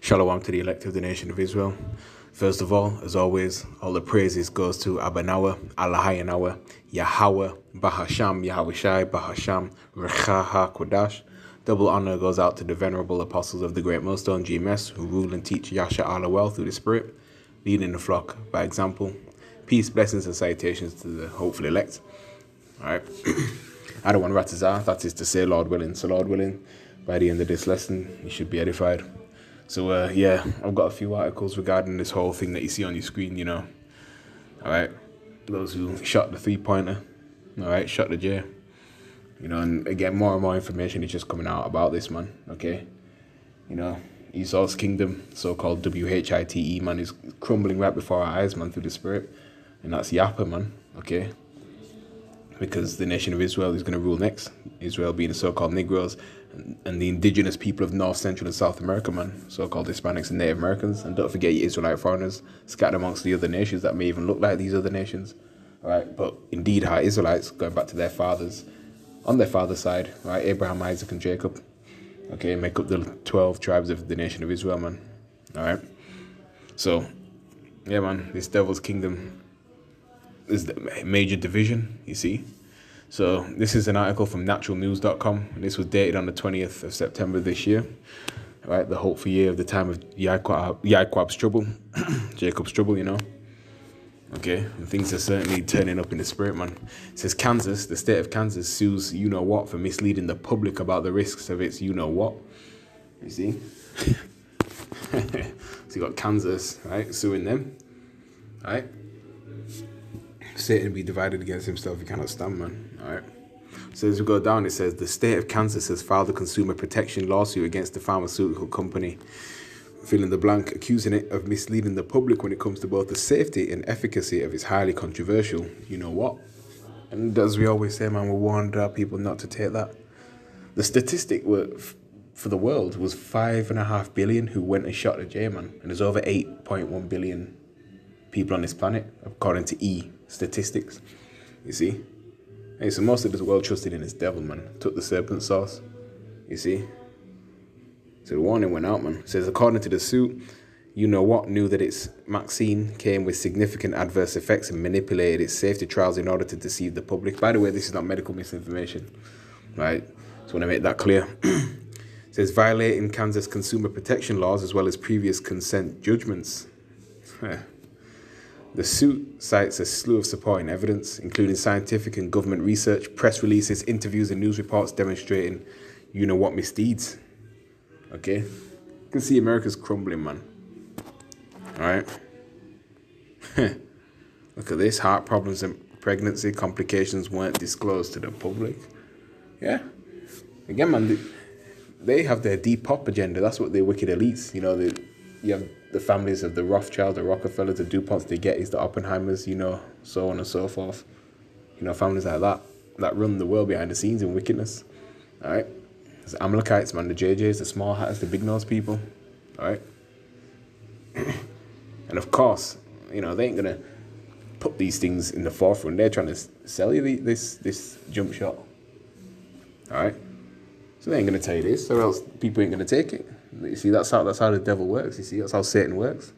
Shalom to the elect of the nation of Israel. First of all, as always, all the praises goes to Abanawa, Allahayanawa, Yahweh, Bahasham, Yahweh Shai, Bahasham, Rechaha Kodash. Double honor goes out to the venerable apostles of the Great Millstone, GMS, who rule and teach Yasha Allah well through the Spirit, leading the flock by example. Peace, blessings, and salutations to the hopeful elect. All right. I don't want Ratazah, that is to say, Lord willing. So, Lord willing, by the end of this lesson, you should be edified. So, I've got a few articles regarding this whole thing that you see on your screen, All right. Those who shot the three-pointer, all right, shot the J. And again, more and more information is just coming out about this, man, okay? Esau's kingdom, so-called WHITE, man, is crumbling right before our eyes, man, through the Spirit. And that's Yapa, man, okay? Because the nation of Israel is going to rule next. Israel being the so-called Negroes and the indigenous people of North, Central, and South America, man. So-called Hispanics and Native Americans. And don't forget your Israelite foreigners scattered amongst the other nations that may even look like these other nations. All right, but indeed our Israelites, going back to their fathers, on their father's side, right, Abraham, Isaac, and Jacob, okay, make up the 12 tribes of the nation of Israel, man. All right. So, yeah, man, this devil's kingdom is the major division, you see. So this is an article from naturalnews.com, and this was dated on the 20th of September this year, right? The hopeful year of the time of Yaqub's trouble, Jacob's trouble, Okay, and things are certainly turning up in the Spirit, man. It says Kansas, the state of Kansas sues you-know-what for misleading the public about the risks of its you-know-what. You see? So you got Kansas, right, suing them, right? Satan be divided against himself, he cannot stand, man. All right. So as we go down, it says the state of Kansas has filed a consumer protection lawsuit against the pharmaceutical company, fill in the blank, accusing it of misleading the public when it comes to both the safety and efficacy of its highly controversial you-know-what. And as we always say, man, we warned our people not to take that. The statistic for the world was 5.5 billion who went and shot a J, man. And there's over 8.1 billion people on this planet, according to statistics, you see. Hey, so most of this world trusted in this devil, man. Took the serpent sauce, you see. So the warning went out, man. It says, according to the suit, you-know-what knew that its vaccine came with significant adverse effects and manipulated its safety trials in order to deceive the public. By the way, this is not medical misinformation, right? Just want to make that clear. It says, violating Kansas consumer protection laws as well as previous consent judgments. The suit cites a slew of supporting evidence, including scientific and government research, press releases, interviews, and news reports demonstrating you-know-what misdeeds. Okay? You can see America's crumbling, man. All right? Look at this. Heart problems and pregnancy complications weren't disclosed to the public. Yeah? Again, man, they have their Depop agenda. That's what the wicked elites, you have the families of the Rothschild, the Rockefellers, the DuPonts, the Gettys, the Oppenheimers, so on and so forth. Families like that run the world behind the scenes in wickedness. All right? It's the Amalekites, man, the JJs, the small hatters, the big nose people. All right? And of course, they ain't going to put these things in the forefront. They're trying to sell you this jump shot. All right? So they ain't going to tell you this, or else people ain't going to take it. You see, that's how the devil works. You see, that's how Satan works.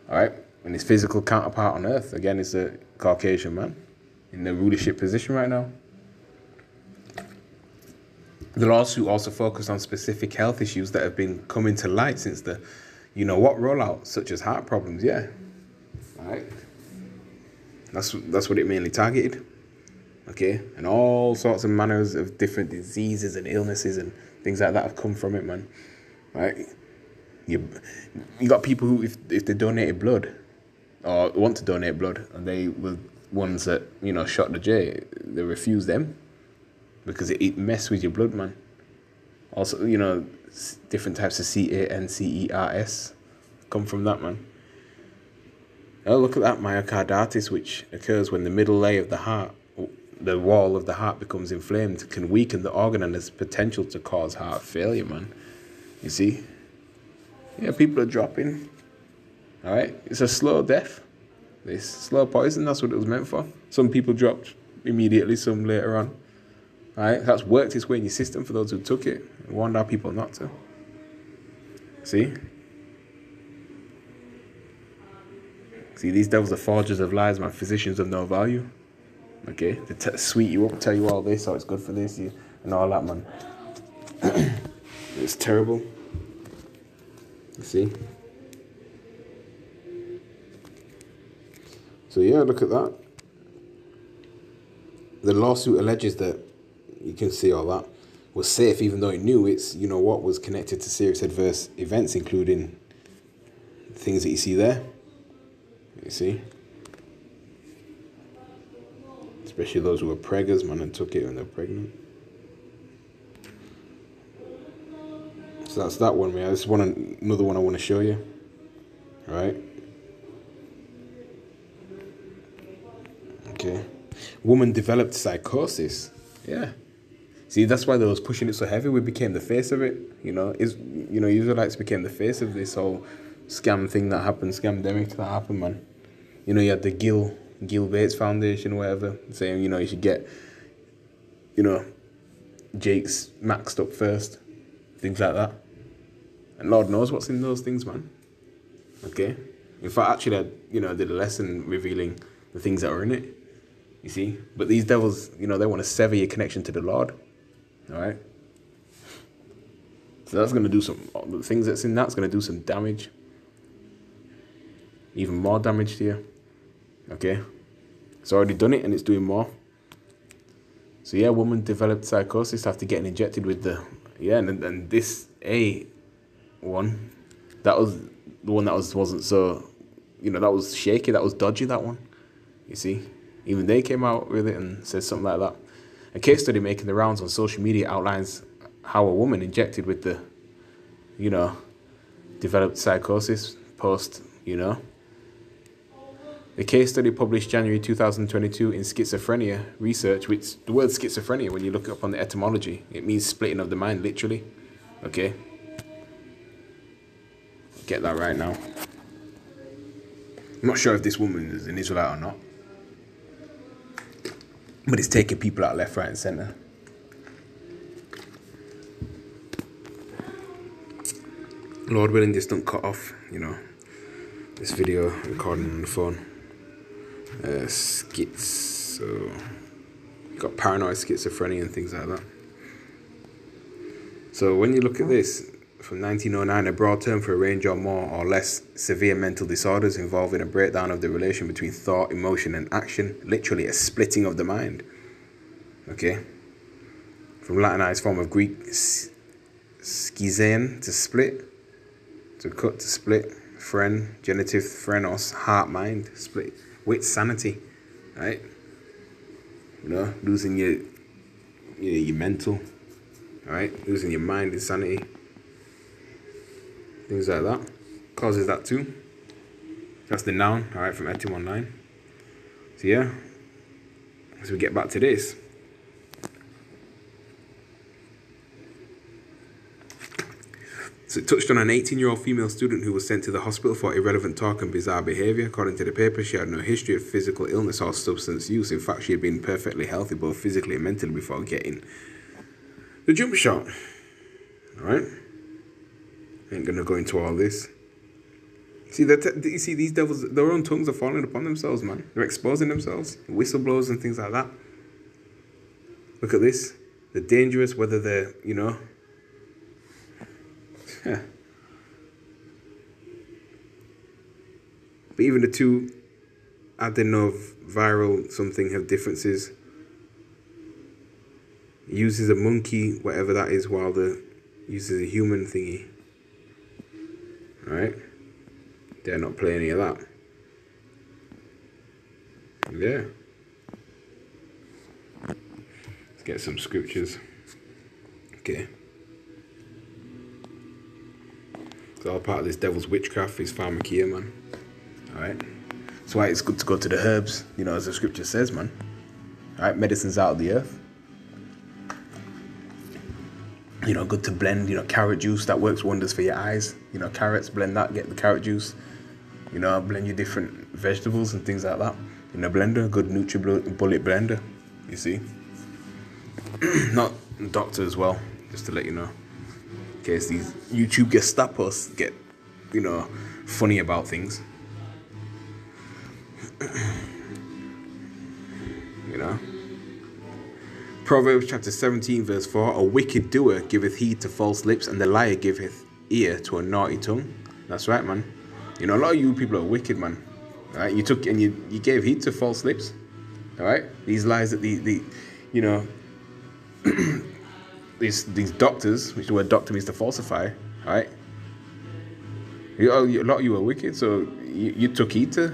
All right? And his physical counterpart on earth, again, is a Caucasian man in the rulership position right now. The lawsuit also focused on specific health issues that have been coming to light since the you-know-what rollout, such as heart problems, yeah. All right? That's what it mainly targeted. Okay? And all sorts of manners of different diseases and illnesses and things like that have come from it, man. Right? You got people who, if they donated blood or want to donate blood, and they were ones that, shot the J, they refuse them because it messed with your blood, man. Also, different types of CANCERS come from that, man. Oh, look at that myocarditis, which occurs when the middle layer of the heart, the wall of the heart becomes inflamed, can weaken the organ and has potential to cause heart failure, man. You see? Yeah, people are dropping. All right? It's a slow death. This slow poison, that's what it was meant for. Some people dropped immediately, some later on. All right? That's worked its way in your system for those who took it. I warned our people not to. See? See, these devils are forgers of lies, man. Physicians of no value. Okay? They sweet you up, tell you all this, oh, it's good for this, and all that, man. It's terrible. You see? So yeah, look at that. The lawsuit alleges that, you can see all that, was safe even though it knew it's, you know what, was connected to serious adverse events, including things that you see there. You see? Especially those who were preggers, man, and took it when they're pregnant. So that's that one, man. This is another one I want to show you. Right? Okay. Woman developed psychosis. Yeah. See, that's why they was pushing it so heavy. We became the face of it. You know, Israelites became the face of this whole scam thing that happened, scamdemic that happened, man. You know, you had the Gil Bates Foundation, whatever, saying, you know, you should get, you know, Jake's maxed up first, things like that. And Lord knows what's in those things, man. Okay? In fact, actually, I did a lesson revealing the things that are in it. You see? But these devils, you know, they want to sever your connection to the Lord. All right? So that's going to do the things that's in that's going to do some damage. Even more damage to you. Okay? It's already done it and it's doing more. So yeah, woman developed psychosis after getting injected with the, and this one, that was the one that wasn't so, you know, that was shaky, that was dodgy, that one. You see? Even they came out with it and said something like that. A case study making the rounds on social media outlines how a woman injected with the, you know, developed psychosis post, you know. The case study published January 2022 in Schizophrenia Research, which the word schizophrenia, when you look it up on the etymology, it means splitting of the mind, literally. Okay? Get that right now. I'm not sure if this woman is an Israelite or not. But it's taking people out left, right, and centre. Lord willing, this don't cut off, you know, this video recording on the phone. So you got paranoid schizophrenia and things like that. So when you look at this, from 1909, a broad term for a range of more or less severe mental disorders involving a breakdown of the relation between thought, emotion, and action, literally a splitting of the mind. Okay? From Latinized form of Greek, schizein, to split, to cut, to split, phren, genitive phrenos, heart, mind, split, wit, sanity, right? You know, losing your mental, right? Losing your mind, insanity. Things like that. Causes that too. That's the noun, alright, from Etym Online. So yeah. So we get back to this. So it touched on an 18-year-old female student who was sent to the hospital for irrelevant talk and bizarre behaviour. According to the paper, she had no history of physical illness or substance use. In fact, she had been perfectly healthy, both physically and mentally, before getting the jump shot. Alright? Ain't gonna go into all this. See, you see these devils, their own tongues are falling upon themselves, man. They're exposing themselves, whistleblowers and things like that. Look at this. They're dangerous, whether they're, you know. But even the two adenoviral something have differences. It uses a monkey, whatever that is, while the uses a human thingy. Alright? Dare not play any of that. Yeah. Let's get some scriptures. Okay. It's all part of this devil's witchcraft, his pharmakia, man. Alright? That's why it's good to go to the herbs, you know, as the scripture says, man. Alright? Medicine's out of the earth. You know, good to blend, you know, carrot juice, that works wonders for your eyes. You know, carrots, blend that, get the carrot juice. You know, blend your different vegetables and things like that. In a blender, good NutriBullet blender, you see. Not doctor as well, just to let you know. in case these YouTube Gestapos get, funny about things. Proverbs chapter 17 verse 4, a wicked doer giveth heed to false lips, and the liar giveth ear to a naughty tongue. That's right, man. A lot of you people are wicked, man. All right? You took and you gave heed to false lips. All right? These lies that these doctors, which the word doctor means to falsify, all right? A lot of you are wicked, so you took heed to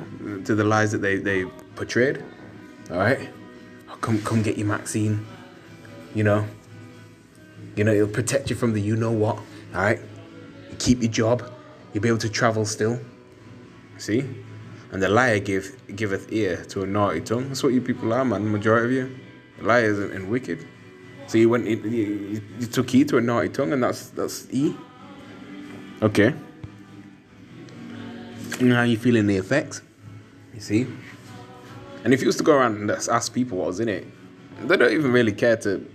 the lies that they portrayed. All right? Oh, come get your Maxine. It'll protect you from the you-know-what. All right? You keep your job. You'll be able to travel still. See? And the liar giveth ear to a naughty tongue. That's what you people are, man. The majority of you. Liars and wicked. So you took heed to a naughty tongue, and that's E. Okay. And how you feeling the effects? You see? And if you was to go around and ask people what was in it, they don't even really care to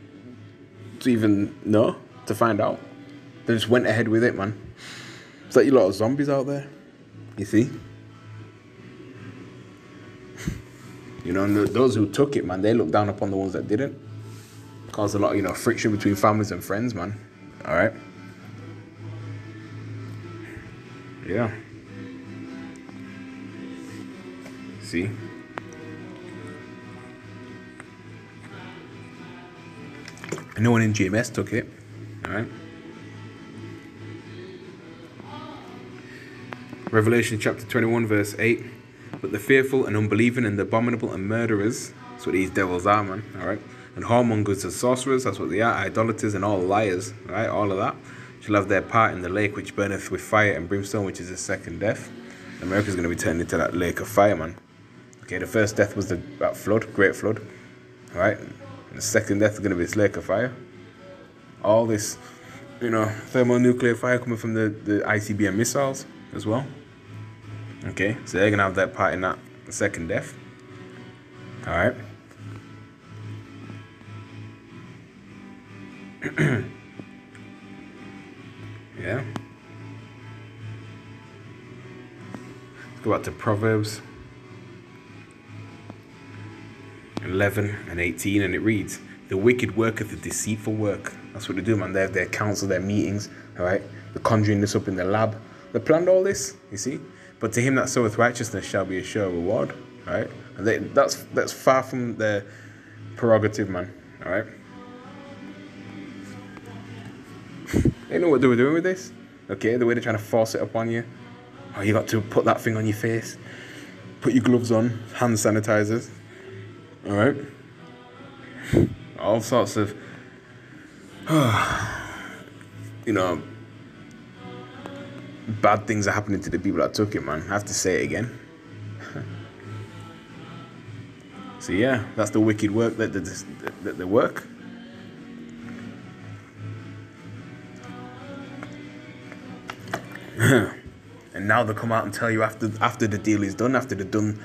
even know, to find out. They just went ahead with it, man. It's like a lot of zombies out there. You see? And those who took it, man, they look down upon the ones that didn't. Caused a lot of, friction between families and friends, man. All right? Yeah. See? And no one in GMS took it. All right? Revelation chapter 21, verse 8. But the fearful and unbelieving and the abominable and murderers, that's what these devils are, man. All right? And whoremongers and sorcerers, that's what they are, idolaters and all liars, right? All of that shall have their part in the lake which burneth with fire and brimstone, which is the second death. America's going to be turned into that lake of fire, man. Okay, the first death was that flood, great flood, all right? And the second death is going to be this lake of fire. All this, thermonuclear fire coming from the ICBM missiles as well. Okay, so they're going to have their part in that second death. All right? Yeah. Let's go back to Proverbs 11 and 18, and it reads, the wicked worketh a deceitful work. That's what they do, man. They have their council, their meetings, all right? They're conjuring this up in the lab. They planned all this, you see? But to him that soweth righteousness shall be a sure reward, all right? And that's far from their prerogative, man, all right? They know what they were doing with this, okay? The way they're trying to force it upon you. Oh, you got to put that thing on your face. Put your gloves on, hand sanitizers, all right? All sorts of, bad things are happening to the people that took it, man. I have to say it again. So yeah, that's the wicked work that they work. And now they come out and tell you after the deal is done, after they're done,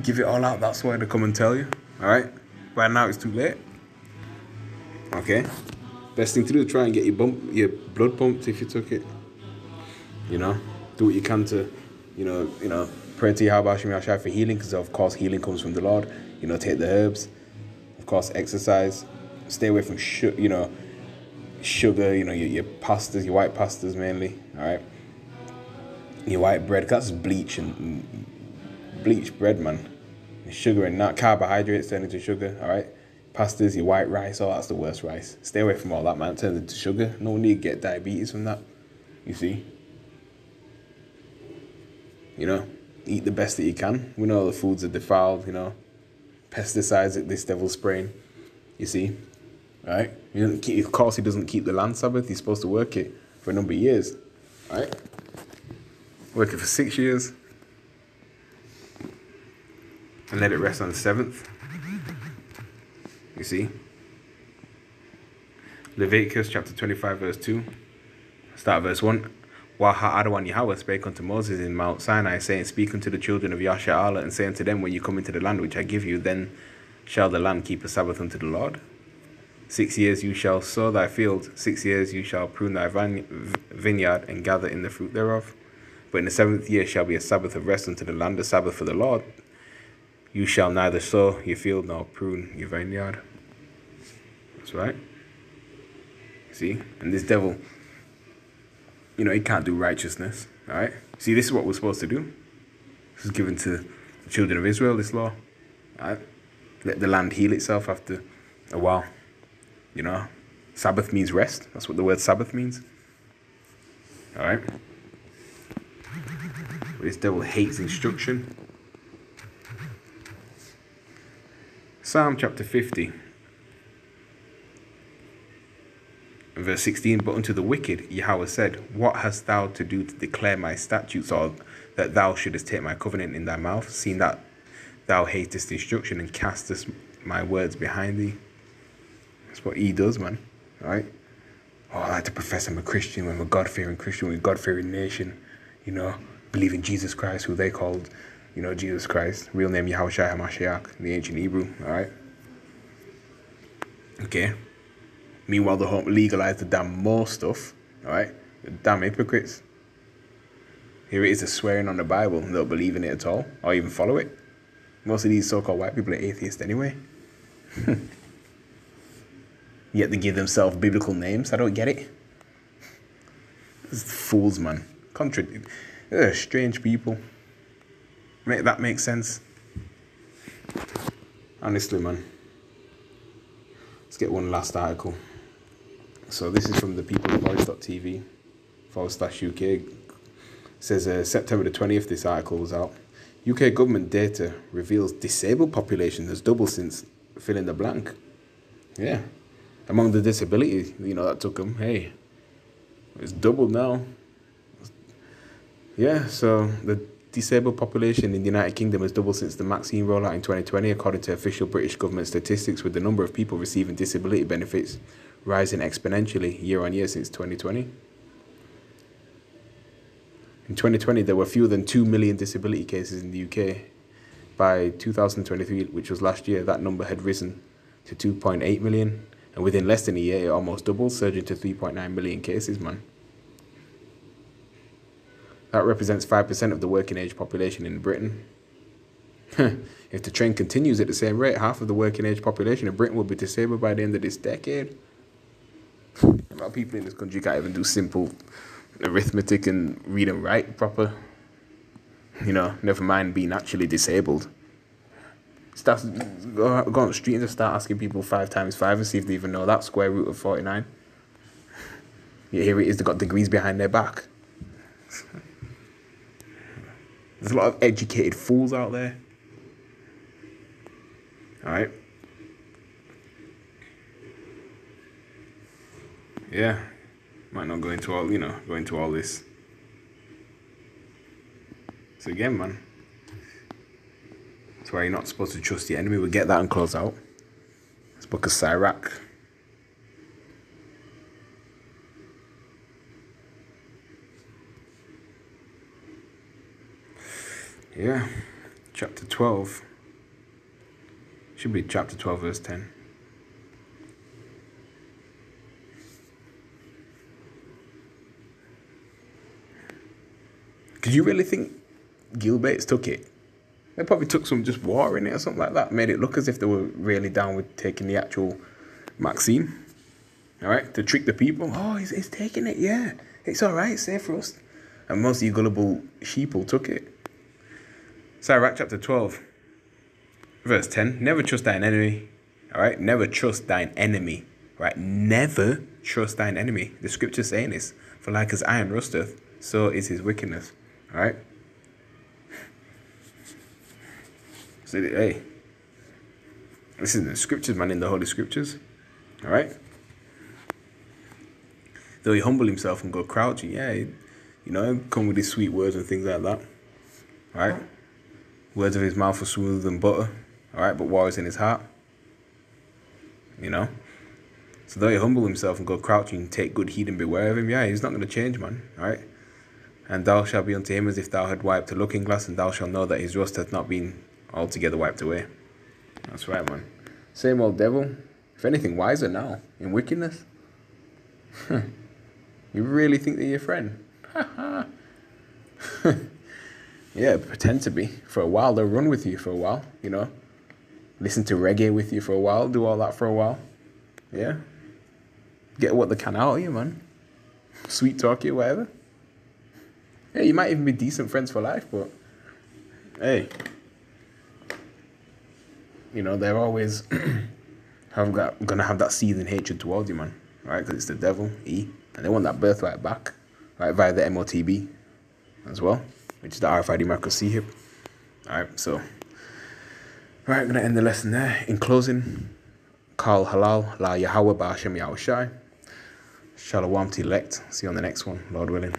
give it all out. That's why they come and tell you. All right. Right now it's too late. Okay. Best thing to do is try and get your blood pumped if you took it. Do what you can to, pray to Yahweh Hashem Yahshai for healing, because of course healing comes from the Lord. Take the herbs. Of course, exercise. Stay away from sugar. Your pastas, your white pastas mainly. All right. Your white bread, that's bleach and bleached bread, man. Sugar and not carbohydrates turn into sugar. All right. Pastas, your white rice, that's the worst rice. Stay away from all that, man. It turns into sugar. No need to get diabetes from that. You see? Eat the best that you can. We know the foods are defiled, pesticides that this devil's spraying. You see? Right? Of course, he doesn't keep the land Sabbath. He's supposed to work it for a number of years. Right? Work it for 6 years. And let it rest on the 7th. You see? Leviticus chapter 25 verse 2. Start verse 1. While Ha'adawan Yahweh spake unto Moses in Mount Sinai, saying, speak unto the children of Yasha'ala, and say unto them, when you come into the land which I give you, then shall the land keep a Sabbath unto the Lord. 6 years you shall sow thy field, 6 years you shall prune thy vineyard, and gather in the fruit thereof. But in the 7th year shall be a Sabbath of rest unto the land, a Sabbath for the Lord. You shall neither sow your field nor prune your vineyard. That's right. See? And this devil, he can't do righteousness. Alright? See, this is what we're supposed to do. This is given to the children of Israel, this law. Alright? Let the land heal itself after a while. Sabbath means rest. That's what the word Sabbath means. Alright? This devil hates instruction. Psalm chapter 50. Verse 16, but unto the wicked Yahweh said, what hast thou to do to declare my statutes, or that thou shouldest take my covenant in thy mouth, seeing that thou hatest instruction and castest my words behind thee? That's what he does, man. Right? Oh, I like to profess I'm a Christian, I'm a God-fearing Christian, we're a God-fearing nation, believe in Jesus Christ, who they called, Jesus Christ, real name Yahushua HaMashiach, in the ancient Hebrew, alright? Okay. Meanwhile, they don't legalize the damn more stuff, alright? The damn hypocrites. Here it is, a swearing on the Bible, and they don't believe in it at all, or even follow it. Most of these so-called white people are atheists anyway. Yet they give themselves biblical names. I don't get it. It's fools, man. Strange people. Make that make sense? Honestly, man. Let's get one last article. So this is from the peoplevoice.tv /UK. It says September the 20th, this article was out. UK government data reveals disabled population has doubled since fill in the blank. Yeah. Among the disability, that took them. Hey, it's doubled now. Yeah, so the disabled population in the United Kingdom has doubled since the vaccine rollout in 2020, according to official British government statistics, with the number of people receiving disability benefits rising exponentially year on year since 2020. In 2020, there were fewer than 2 million disability cases in the UK. By 2023, which was last year, that number had risen to 2.8 million. And within less than a year, it almost doubled, surging to 3.9 million cases, man. That represents 5% of the working age population in Britain. If the trend continues at the same rate, half of the working age population in Britain will be disabled by the end of this decade. A lot of people in this country can't even do simple arithmetic and read and write proper. Never mind being actually disabled. Go on the street and just start asking people 5 times 5 and see if they even know that square root of 49. Yeah, here it is, they've got degrees behind their back. There's a lot of educated fools out there. Alright. Yeah. Might not go into all this. So again, man. That's why you're not supposed to trust the enemy. We'll get that and close out. It's Book of Sirach. Yeah. Chapter 12. Should be chapter 12, verse 10. Did you really think Gilbates took it? They probably took some just water in it or something like that. Made it look as if they were really down with taking the actual Maxine. Alright? To trick the people. Oh, he's taking it, yeah. It's alright, it's safe for us. And most of you gullible sheeple took it. Sirach chapter 12. Verse 10. Never trust thine enemy. Alright? Never trust thine enemy. Right? Never trust thine enemy. The scripture's saying this. For like as iron rusteth, so is his wickedness. Alright? So, hey, this is in the scriptures, man, in the Holy Scriptures. Alright? Though he humble himself and go crouching, yeah, come with his sweet words and things like that. Alright? Words of his mouth are smoother than butter. Alright? But war is in his heart. So though he humble himself and go crouching, take good heed and beware of him, yeah, he's not going to change, man. Alright? And thou shalt be unto him as if thou had wiped a looking glass, and thou shalt know that his rust hath not been altogether wiped away. That's right, man. Same old devil. If anything, wiser now in wickedness. You really think they're your friend? Yeah, pretend to be. For a while, they'll run with you for a while, you know. Listen to reggae with you for a while, do all that for a while. Yeah. Get what they can out of you, man. Sweet talk you, whatever. Yeah, you might even be decent friends for life, but hey, you know, they're always gonna have that seething hatred towards you, man. Right? Because it's the devil, and they want that birthright back, right? Via the MOTB as well, which is the RFID Marcus C hip. Alright, so right, I'm gonna end the lesson there. In closing, Kal Halal, La Yahweh Ba'Hashem Yahushai. Shalom to elect. See you on the next one, Lord willing.